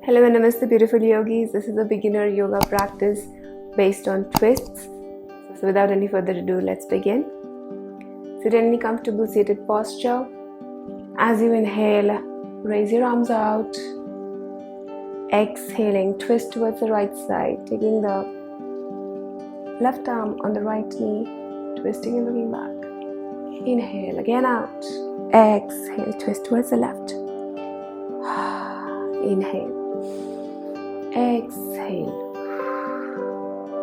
Hello and namaste beautiful yogis. This is a beginner yoga practice based on twists. So without any further ado, let's begin. Sit in any comfortable seated posture. As you inhale, raise your arms out. Exhaling, twist towards the right side, taking the left arm on the right knee, twisting and looking back. Inhale, again out. Exhale, twist towards the left. Inhale. Exhale.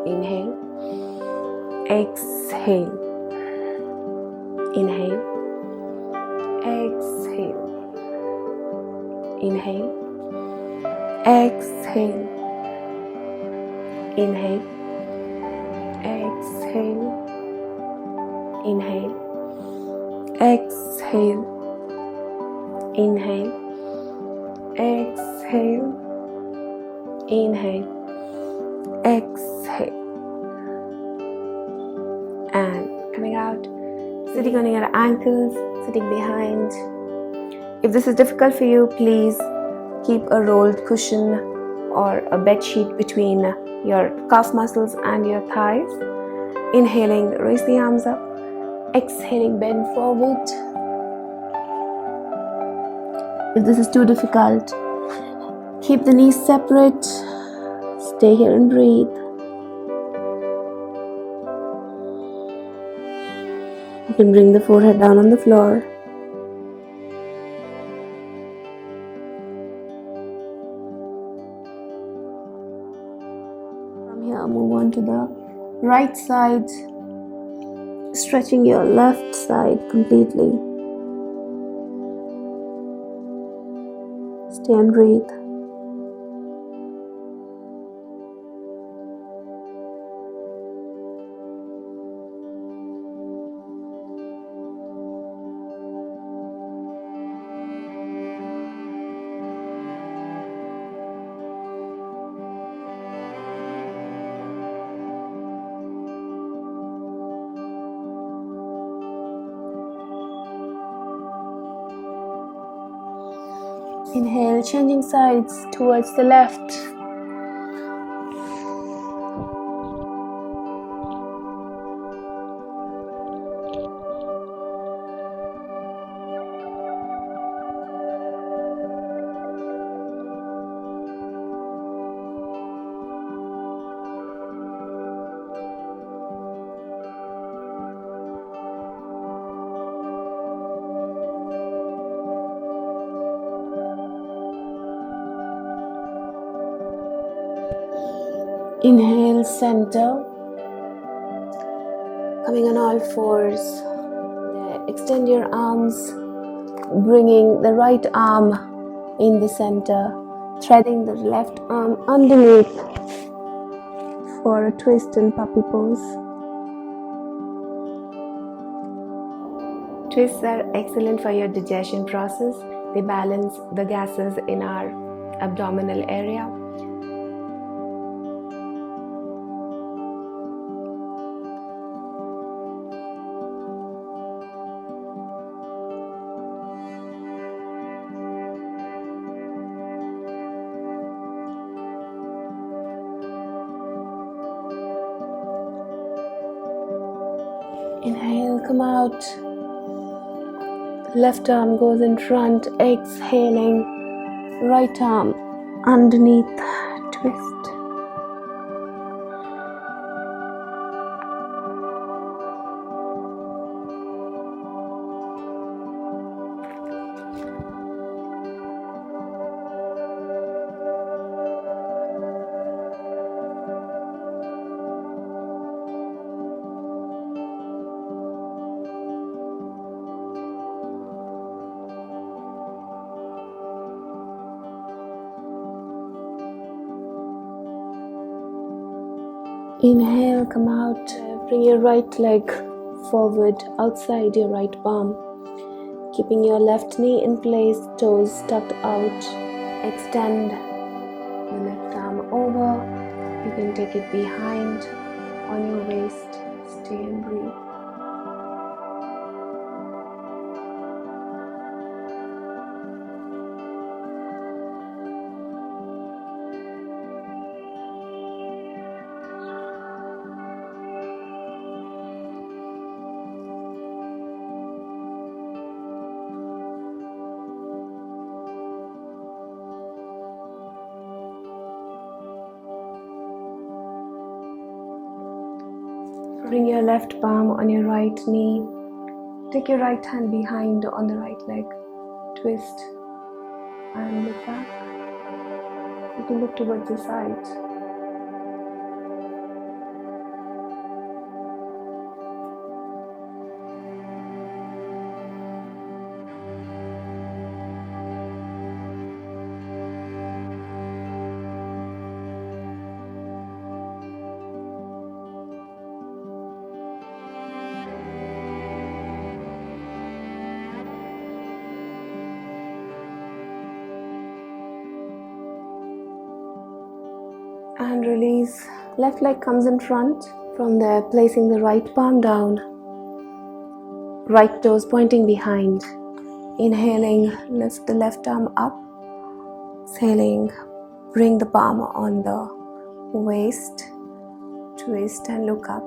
Inhale. Exhale. Inhale. Exhale. Inhale. Exhale. Inhale. Exhale. Inhale. Exhale. Inhale. Exhale. Inhale. Exhale. And coming out, sitting on your ankles, sitting behind. If this is difficult for you, please keep a rolled cushion or a bed sheet between your calf muscles and your thighs. Inhaling, raise the arms up. Exhaling, bend forward. If this is too difficult, keep the knees separate. Stay here and breathe. You can bring the forehead down on the floor. From here, move on to the right side, stretching your left side completely. Stay and breathe. Inhale, changing sides towards the left. Inhale, center, coming on all fours. Extend your arms, bringing the right arm in the center, threading the left arm underneath for a twist in puppy pose. Twists are excellent for your digestion process. They balance the gases in our abdominal area. Inhale, come out. Left arm goes in front. Exhaling, right arm underneath, twist. Inhale, come out, bring your right leg forward outside your right palm, keeping your left knee in place, toes tucked out. Extend the left arm over. You can take it behind on your waist. Stay and breathe. Bring your left palm on your right knee. Take your right hand behind on the right leg. Twist and look back. You can look towards the side. And release. Left leg comes in front. From there, placing the right palm down. Right toes pointing behind. Inhaling, lift the left arm up. Exhaling, bring the palm on the waist. Twist and look up.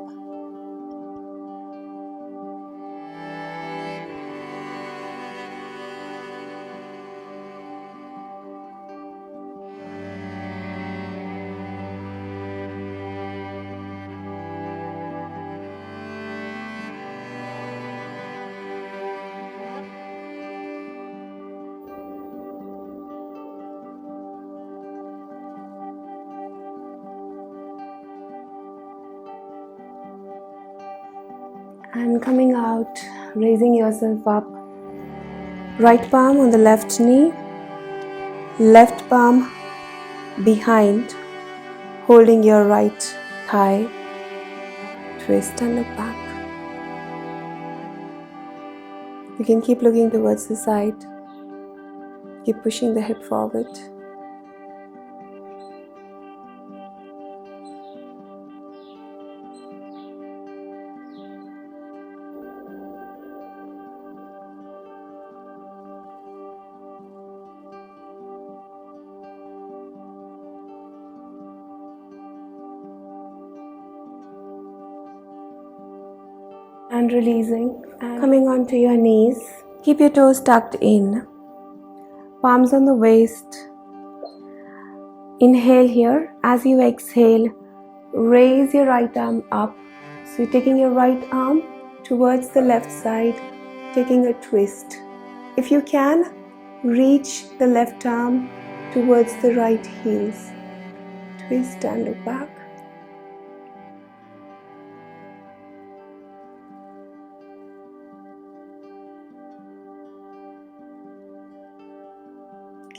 And coming out, raising yourself up. Right palm on the left knee, left palm behind, holding your right thigh. Twist and look back. You can keep looking towards the side. Keep pushing the hip forward. And releasing, and coming onto your knees. Keep your toes tucked in, palms on the waist. Inhale here. As you exhale, raise your right arm up. So you're taking your right arm towards the left side, taking a twist. If you can, reach the left arm towards the right heels. Twist and look back.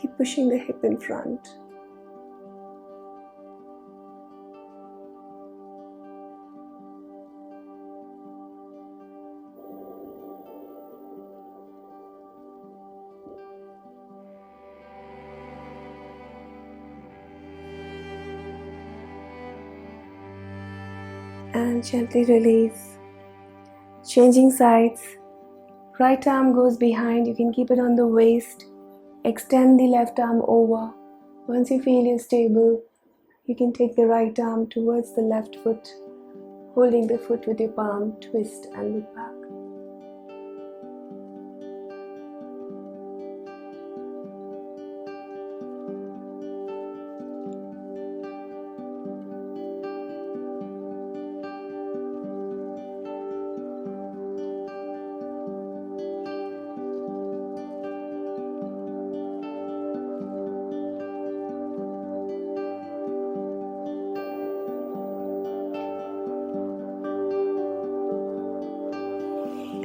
Keep pushing the hip in front. And gently release. Changing sides. Right arm goes behind. You can keep it on the waist. Extend the left arm over. Once you feel you're stable, you can take the right arm towards the left foot, holding the foot with your palm. Twist and look back.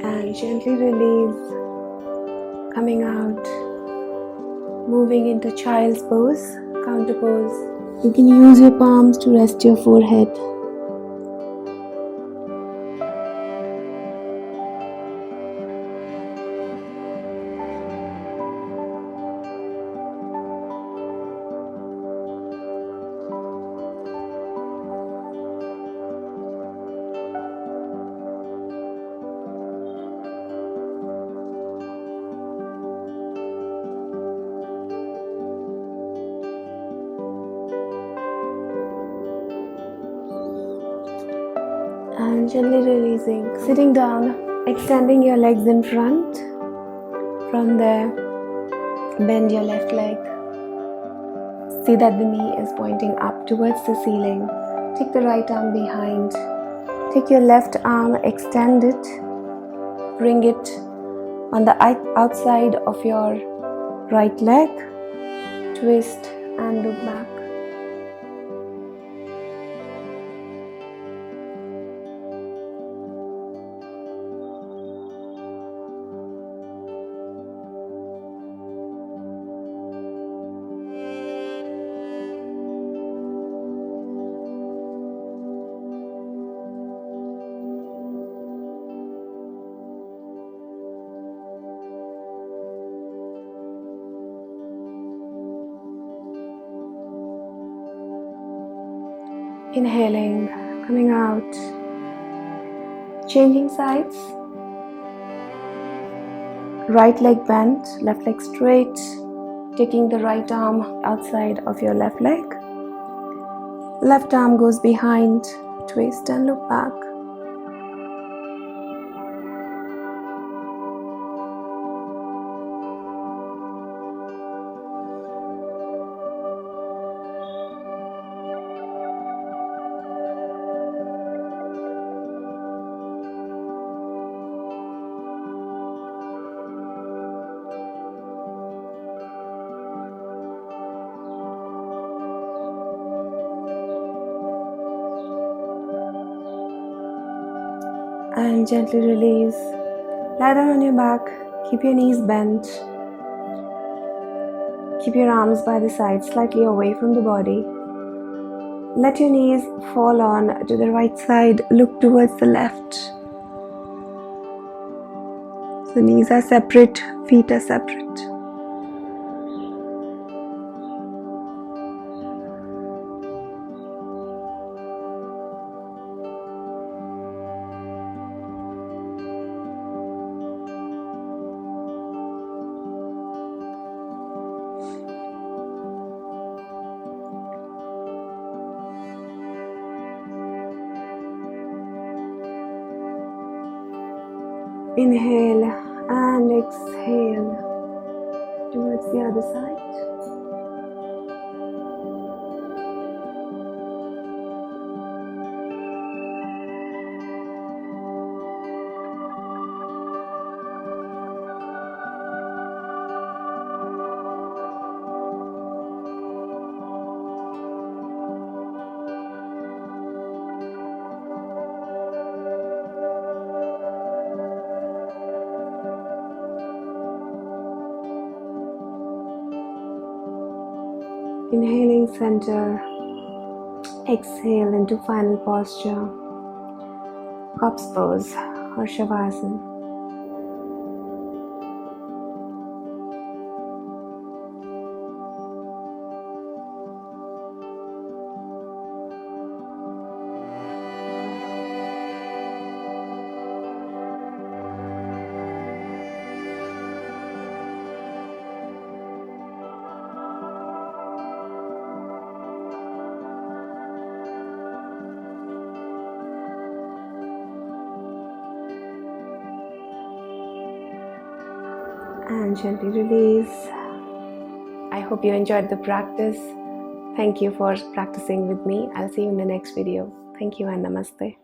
And gently release, coming out, moving into child's pose, counter pose. You can use your palms to rest your forehead. And gently releasing, sitting down, extending your legs in front. From there, bend your left leg. See that the knee is pointing up towards the ceiling. Take the right arm behind. Take your left arm, extend it, bring it on the outside of your right leg, twist and look back. Inhaling, coming out, changing sides, right leg bent, left leg straight, taking the right arm outside of your left leg, left arm goes behind, twist and look back. And gently release. Lie down on your back, keep your knees bent, keep your arms by the side, slightly away from the body. Let your knees fall on to the right side, look towards the left. The knees are separate, feet are separate. Inhale and exhale towards the other side. Inhaling center, exhale into final posture, corpse pose or Shavasana. And gently release. I hope you enjoyed the practice. Thank you for practicing with me. I'll see you in the next video. Thank you and namaste.